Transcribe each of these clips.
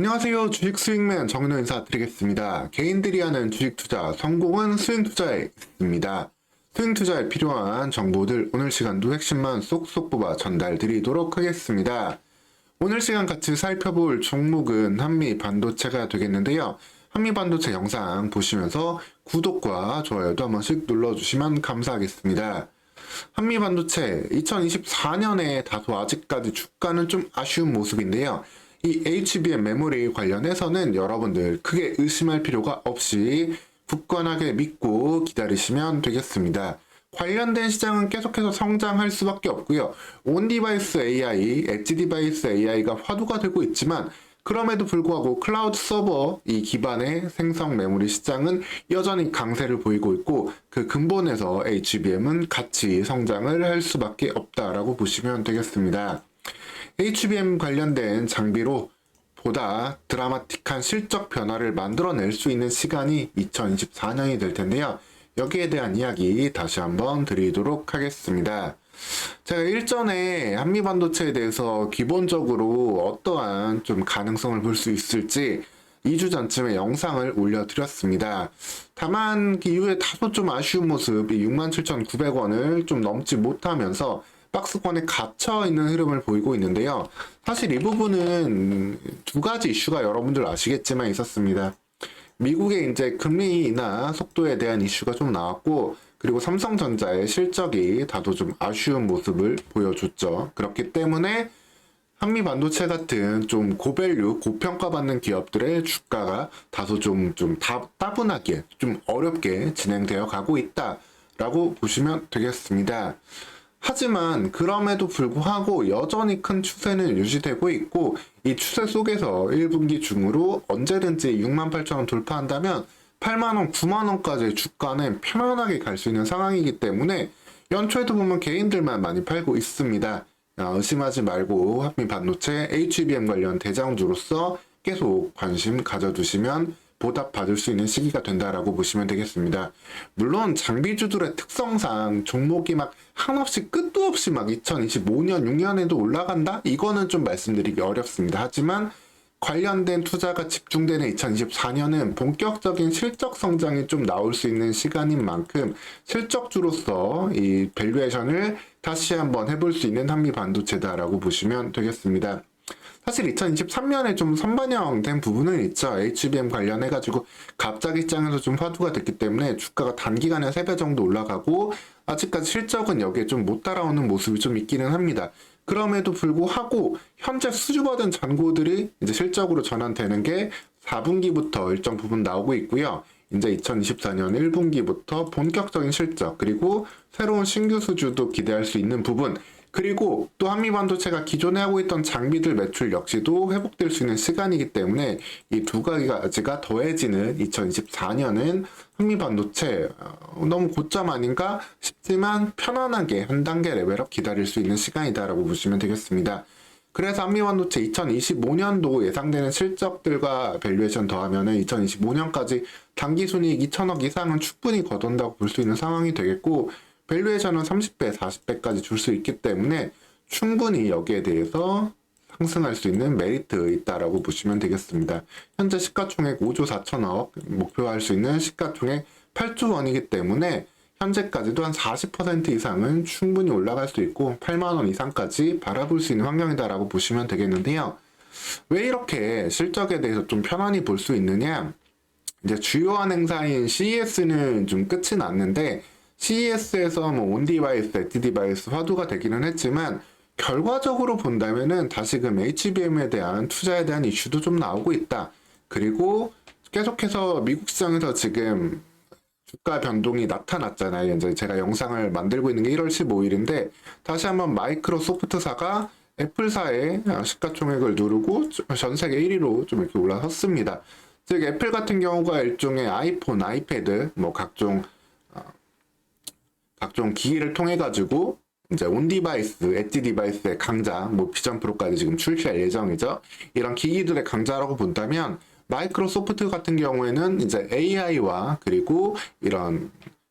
안녕하세요. 주식 수익맨 정인호 인사드리겠습니다. 개인들이 하는 주식 투자, 성공은 수익 투자에 있습니다. 수익 투자에 필요한 정보들 오늘 시간도 핵심만 쏙쏙 뽑아 전달드리도록 하겠습니다. 오늘 시간 같이 살펴볼 종목은 한미반도체가 되겠는데요. 한미반도체 영상 보시면서 구독과 좋아요도 한 번씩 눌러주시면 감사하겠습니다. 한미반도체 2024년에 다소 아직까지 주가는 좀 아쉬운 모습인데요. 이 HBM 메모리 관련해서는 여러분들 크게 의심할 필요가 없이 굳건하게 믿고 기다리시면 되겠습니다. 관련된 시장은 계속해서 성장할 수밖에 없고요. 온디바이스 AI, 엣지 디바이스 AI가 화두가 되고 있지만 그럼에도 불구하고 클라우드 서버 이 기반의 생성 메모리 시장은 여전히 강세를 보이고 있고 그 근본에서 HBM은 같이 성장을 할 수밖에 없다라고 보시면 되겠습니다. HBM 관련된 장비로 보다 드라마틱한 실적 변화를 만들어낼 수 있는 시간이 2024년이 될 텐데요. 여기에 대한 이야기 다시 한번 드리도록 하겠습니다. 제가 일전에 한미반도체에 대해서 기본적으로 어떠한 좀 가능성을 볼 수 있을지 2주 전쯤에 영상을 올려드렸습니다. 다만 그 이후에 다소 좀 아쉬운 모습이 67,900원을 좀 넘지 못하면서 박스권에 갇혀있는 흐름을 보이고 있는데요. 사실 이 부분은 두 가지 이슈가 여러분들 아시겠지만 있었습니다. 미국의 이제 금리 인하 속도에 대한 이슈가 좀 나왔고, 그리고 삼성전자의 실적이 다소 좀 아쉬운 모습을 보여줬죠. 그렇기 때문에 한미반도체 같은 좀 고밸류, 고평가받는 기업들의 주가가 다소 좀 따분하게, 좀 어렵게 진행되어 가고 있다라고 보시면 되겠습니다. 하지만 그럼에도 불구하고 여전히 큰 추세는 유지되고 있고 이 추세 속에서 1분기 중으로 언제든지 68,000원 돌파한다면 8만원, 9만원까지 주가는 편안하게 갈 수 있는 상황이기 때문에 연초에도 보면 개인들만 많이 팔고 있습니다. 의심하지 말고 한미반도체 HBM 관련 대장주로서 계속 관심 가져두시면 보답받을 수 있는 시기가 된다라고 보시면 되겠습니다. 물론 장비주들의 특성상 종목이 막 한없이 끝도 없이 막 2025년, 6년에도 올라간다? 이거는 좀 말씀드리기 어렵습니다. 하지만 관련된 투자가 집중되는 2024년은 본격적인 실적 성장이 좀 나올 수 있는 시간인 만큼 실적주로서 이 밸류에이션을 다시 한번 해볼 수 있는 한미반도체다라고 보시면 되겠습니다. 사실 2023년에 좀 선반영된 부분은 있죠. HBM 관련해가지고 갑자기 시장에서 좀 화두가 됐기 때문에 주가가 단기간에 3배 정도 올라가고 아직까지 실적은 여기에 좀 못 따라오는 모습이 좀 있기는 합니다. 그럼에도 불구하고 현재 수주받은 잔고들이 이제 실적으로 전환되는 게 4분기부터 일정 부분 나오고 있고요. 이제 2024년 1분기부터 본격적인 실적 그리고 새로운 신규 수주도 기대할 수 있는 부분 그리고 또 한미반도체가 기존에 하고 있던 장비들 매출 역시도 회복될 수 있는 시간이기 때문에 이 두 가지가 더해지는 2024년은 한미반도체 너무 고점 아닌가 싶지만 편안하게 한 단계 레벨업 기다릴 수 있는 시간이다라고 보시면 되겠습니다. 그래서 한미반도체 2025년도 예상되는 실적들과 밸류에이션 더하면은 2025년까지 당기순이익 2천억 이상은 충분히 거둔다고 볼 수 있는 상황이 되겠고 밸류에이션은 30배, 40배까지 줄 수 있기 때문에 충분히 여기에 대해서 상승할 수 있는 메리트 있다라고 보시면 되겠습니다. 현재 시가총액 5조 4천억 목표할 수 있는 시가총액 8조 원이기 때문에 현재까지도 한 40% 이상은 충분히 올라갈 수 있고 8만원 이상까지 바라볼 수 있는 환경이다라고 보시면 되겠는데요. 왜 이렇게 실적에 대해서 좀 편안히 볼 수 있느냐? 이제 주요한 행사인 CES는 좀 끝이 났는데 CES에서 뭐 온디바이스, 엣지 디바이스 화두가 되기는 했지만 결과적으로 본다면은 다시금 HBM에 대한 투자에 대한 이슈도 좀 나오고 있다. 그리고 계속해서 미국 시장에서 지금 주가 변동이 나타났잖아요. 이제 제가 영상을 만들고 있는 게 1월 15일인데 다시 한번 마이크로소프트사가 애플사의 시가총액을 누르고 전 세계 1위로 좀 이렇게 올라섰습니다. 즉 애플 같은 경우가 일종의 아이폰, 아이패드, 뭐 각종 기기를 통해 가지고 이제 온 디바이스, 엣지 디바이스의 강자, 뭐 비전 프로까지 지금 출시할 예정이죠. 이런 기기들의 강자라고 본다면 마이크로소프트 같은 경우에는 이제 AI와 그리고 이런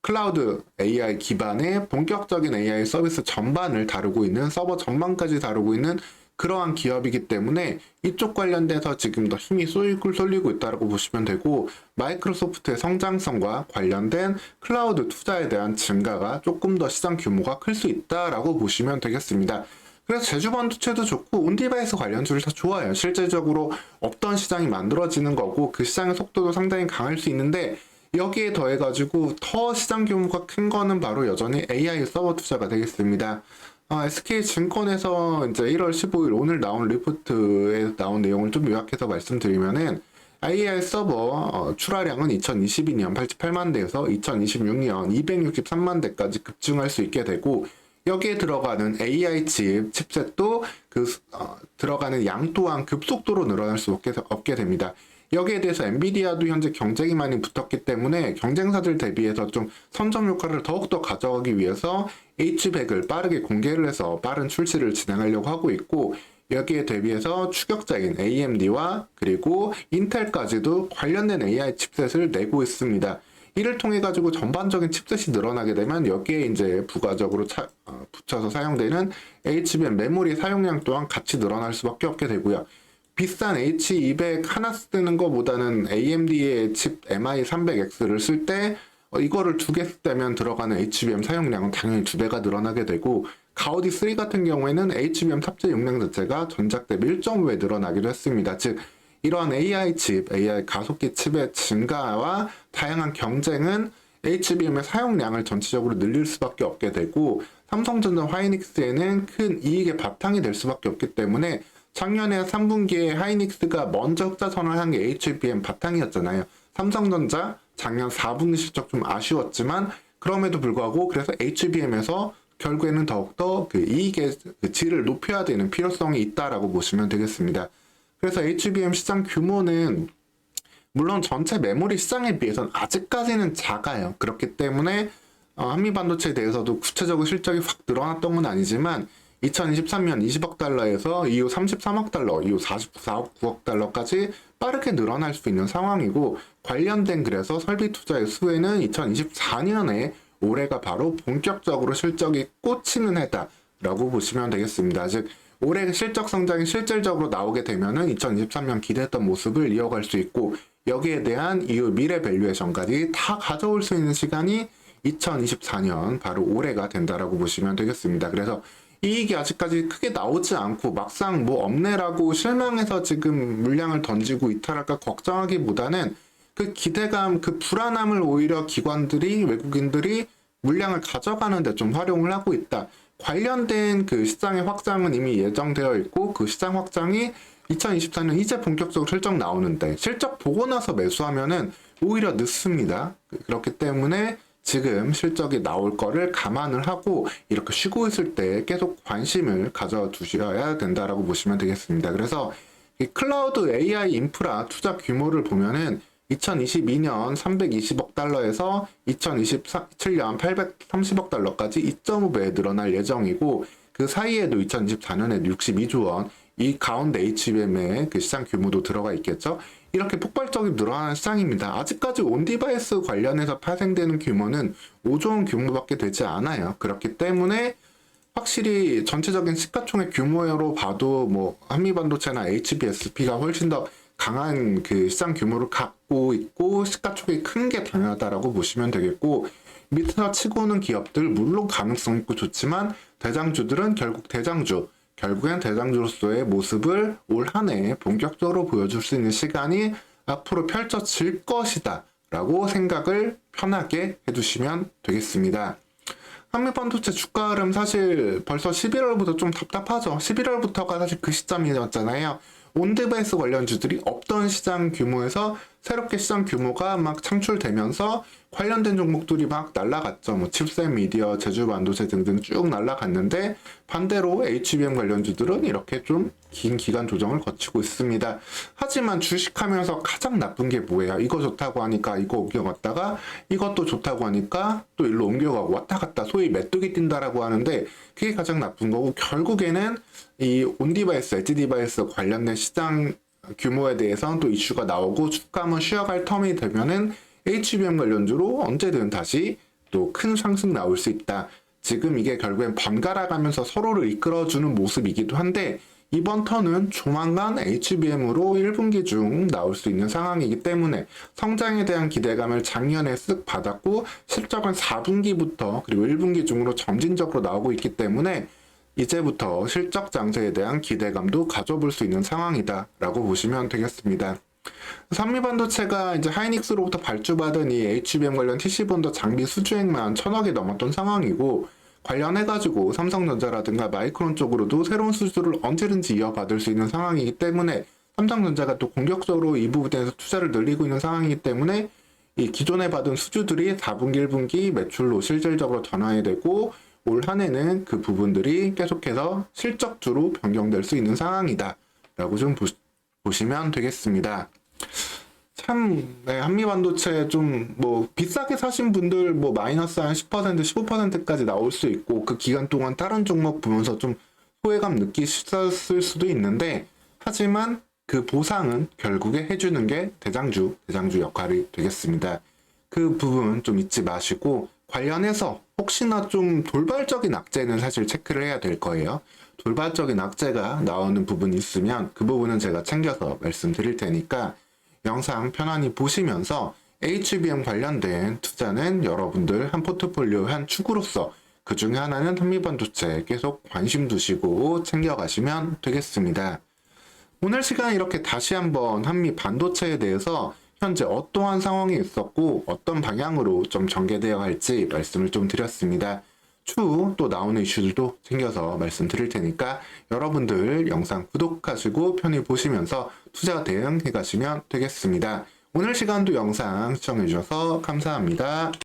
클라우드 AI 기반의 본격적인 AI 서비스 전반을 다루고 있는 서버 전반까지 다루고 있는 그러한 기업이기 때문에 이쪽 관련돼서 지금 더 힘이 쏠리고 있다고 보시면 되고, 마이크로소프트의 성장성과 관련된 클라우드 투자에 대한 증가가 조금 더 시장 규모가 클 수 있다라고 보시면 되겠습니다. 그래서 제주 반도체도 좋고 온디바이스 관련주를 다 좋아요. 실제적으로 없던 시장이 만들어지는 거고 그 시장의 속도도 상당히 강할 수 있는데, 여기에 더해가지고 더 시장 규모가 큰 거는 바로 여전히 AI 서버 투자가 되겠습니다. SK증권에서 이제 1월 15일 오늘 나온 리포트에 나온 내용을 좀 요약해서 말씀드리면은, AI 서버 출하량은 2022년 88만 대에서 2026년 263만 대까지 급증할 수 있게 되고, 여기에 들어가는 AI 칩셋도 들어가는 양 또한 급속도로 늘어날 수 없게 됩니다. 여기에 대해서 엔비디아도 현재 경쟁이 많이 붙었기 때문에 경쟁사들 대비해서 좀 선점 효과를 더욱더 가져가기 위해서 H100을 빠르게 공개를 해서 빠른 출시를 진행하려고 하고 있고, 여기에 대비해서 추격자인 AMD와 그리고 인텔까지도 관련된 AI 칩셋을 내고 있습니다. 이를 통해 가지고 전반적인 칩셋이 늘어나게 되면 여기에 이제 부가적으로 붙여서 사용되는 HBM 메모리 사용량 또한 같이 늘어날 수밖에 없게 되고요. 비싼 H200 하나 쓰는 것보다는 AMD의 칩 MI300X를 쓸 때 이거를 두 개 쓸 때면 들어가는 HBM 사용량은 당연히 2배가 늘어나게 되고, 가우디 3 같은 경우에는 HBM 탑재 용량 자체가 전작 대비 1.5배 늘어나기도 했습니다. 즉 이러한 AI 칩, AI 가속기 칩의 증가와 다양한 경쟁은 HBM의 사용량을 전체적으로 늘릴 수밖에 없게 되고, 삼성전자 하이닉스에는 큰 이익의 바탕이 될 수밖에 없기 때문에, 작년에 3분기에 하이닉스가 먼저 흑자 선언한 게 HBM 바탕이었잖아요. 삼성전자 작년 4분기 실적 좀 아쉬웠지만 그럼에도 불구하고 그래서 HBM에서 결국에는 더욱더 그 이익의 질을 높여야 되는 필요성이 있다라고 보시면 되겠습니다. 그래서 HBM 시장 규모는 물론 전체 메모리 시장에 비해서는 아직까지는 작아요. 그렇기 때문에 한미반도체에 대해서도 구체적으로 실적이 확 늘어났던 건 아니지만 2023년 20억 달러에서 이후 33억 달러, 이후 44억 9억 달러까지 빠르게 늘어날 수 있는 상황이고, 관련된 그래서 설비 투자의 수혜는 2024년에 올해가 바로 본격적으로 실적이 꽂히는 해다라고 보시면 되겠습니다. 즉 올해 실적 성장이 실질적으로 나오게 되면은 2023년 기대했던 모습을 이어갈 수 있고, 여기에 대한 이후 미래 밸류에이션까지 다 가져올 수 있는 시간이 2024년 바로 올해가 된다라고 보시면 되겠습니다. 그래서 이익이 아직까지 크게 나오지 않고 막상 뭐 없네라고 실망해서 지금 물량을 던지고 이탈할까 걱정하기보다는 그 기대감, 그 불안함을 오히려 기관들이, 외국인들이 물량을 가져가는데 좀 활용을 하고 있다. 관련된 그 시장의 확장은 이미 예정되어 있고, 그 시장 확장이 2024년 이제 본격적으로 실적 나오는데, 실적 보고 나서 매수하면은 오히려 늦습니다. 그렇기 때문에 지금 실적이 나올 거를 감안을 하고 이렇게 쉬고 있을 때 계속 관심을 가져두셔야 된다라고 보시면 되겠습니다. 그래서 이 클라우드 AI 인프라 투자 규모를 보면은 2022년 320억 달러에서 2027년 830억 달러까지 2.5배 늘어날 예정이고, 그 사이에도 2024년에 62조 원, 이 가운데 HBM의 그 시장 규모도 들어가 있겠죠. 이렇게 폭발적인 늘어나는 시장입니다. 아직까지 온디바이스 관련해서 발생되는 규모는 5조 원 규모밖에 되지 않아요. 그렇기 때문에 확실히 전체적인 시가총액 규모로 봐도 뭐 한미반도체나 HBSP가 훨씬 더 강한 그 시장 규모를 갖고 있고 시가총액이 큰 게 당연하다라고 보시면 되겠고, 밑에서 치고 오는 기업들 물론 가능성 있고 좋지만 대장주들은 결국엔 대장주로서의 모습을 올 한 해 본격적으로 보여줄 수 있는 시간이 앞으로 펼쳐질 것이다 라고 생각을 편하게 해두시면 되겠습니다. 한미반도체 주가 흐름 사실 벌써 11월부터 좀 답답하죠. 11월부터가 사실 그 시점이었잖아요. 온디바이스 관련주들이 없던 시장 규모에서 새롭게 시장 규모가 막 창출되면서 관련된 종목들이 막 날라갔죠. 뭐 칩셋 미디어, 제주 반도체 등등 쭉 날라갔는데, 반대로 HBM 관련주들은 이렇게 좀 긴 기간 조정을 거치고 있습니다. 하지만 주식하면서 가장 나쁜 게 뭐예요? 이거 좋다고 하니까 이거 옮겨갔다가 이것도 좋다고 하니까 또 일로 옮겨가고 왔다 갔다 소위 메뚜기 뛴다라고 하는데, 그게 가장 나쁜 거고, 결국에는 이 온디바이스, 엣지 디바이스 관련된 시장 규모에 대해서는 또 이슈가 나오고 주가 한번 쉬어갈 텀이 되면은 HBM 관련주로 언제든 다시 또 큰 상승 나올 수 있다. 지금 이게 결국엔 번갈아 가면서 서로를 이끌어주는 모습이기도 한데, 이번 턴은 조만간 HBM으로 1분기 중 나올 수 있는 상황이기 때문에 성장에 대한 기대감을 작년에 쓱 받았고 실적은 4분기부터 그리고 1분기 중으로 점진적으로 나오고 있기 때문에 이제부터 실적 장세에 대한 기대감도 가져볼 수 있는 상황이다 라고 보시면 되겠습니다. 산미반도체가 이제 하이닉스로부터 발주받은 이 HBM 관련 TC본도 장비 수주액만 1,000억이 넘었던 상황이고 관련해가지고 삼성전자라든가 마이크론 쪽으로도 새로운 수주를 언제든지 이어받을 수 있는 상황이기 때문에 삼성전자가 또 공격적으로 이 부분에서 투자를 늘리고 있는 상황이기 때문에 이 기존에 받은 수주들이 4분기, 1분기 매출로 실질적으로 전환이 되고 올 한 해는 그 부분들이 계속해서 실적주로 변경될 수 있는 상황이다 라고 좀 보시면 되겠습니다. 참, 네, 한미반도체 좀, 비싸게 사신 분들, 마이너스 한 10%, 15%까지 나올 수 있고, 그 기간 동안 다른 종목 보면서 좀 소외감 느끼셨을 수도 있는데, 하지만 그 보상은 결국에 해주는 게 대장주 역할이 되겠습니다. 그 부분 좀 잊지 마시고, 관련해서 혹시나 좀 돌발적인 악재는 사실 체크를 해야 될 거예요. 돌발적인 악재가 나오는 부분이 있으면 그 부분은 제가 챙겨서 말씀드릴 테니까 영상 편안히 보시면서 HBM 관련된 투자는 여러분들 한 포트폴리오 한 축으로서 그 중에 하나는 한미반도체 계속 관심 두시고 챙겨가시면 되겠습니다. 오늘 시간 이렇게 다시 한번 한미반도체에 대해서 현재 어떠한 상황이 있었고 어떤 방향으로 좀 전개되어 갈지 말씀을 좀 드렸습니다. 추후 또 나오는 이슈들도 챙겨서 말씀드릴 테니까 여러분들 영상 구독하시고 편히 보시면서 투자 대응해 가시면 되겠습니다. 오늘 시간도 영상 시청해 주셔서 감사합니다.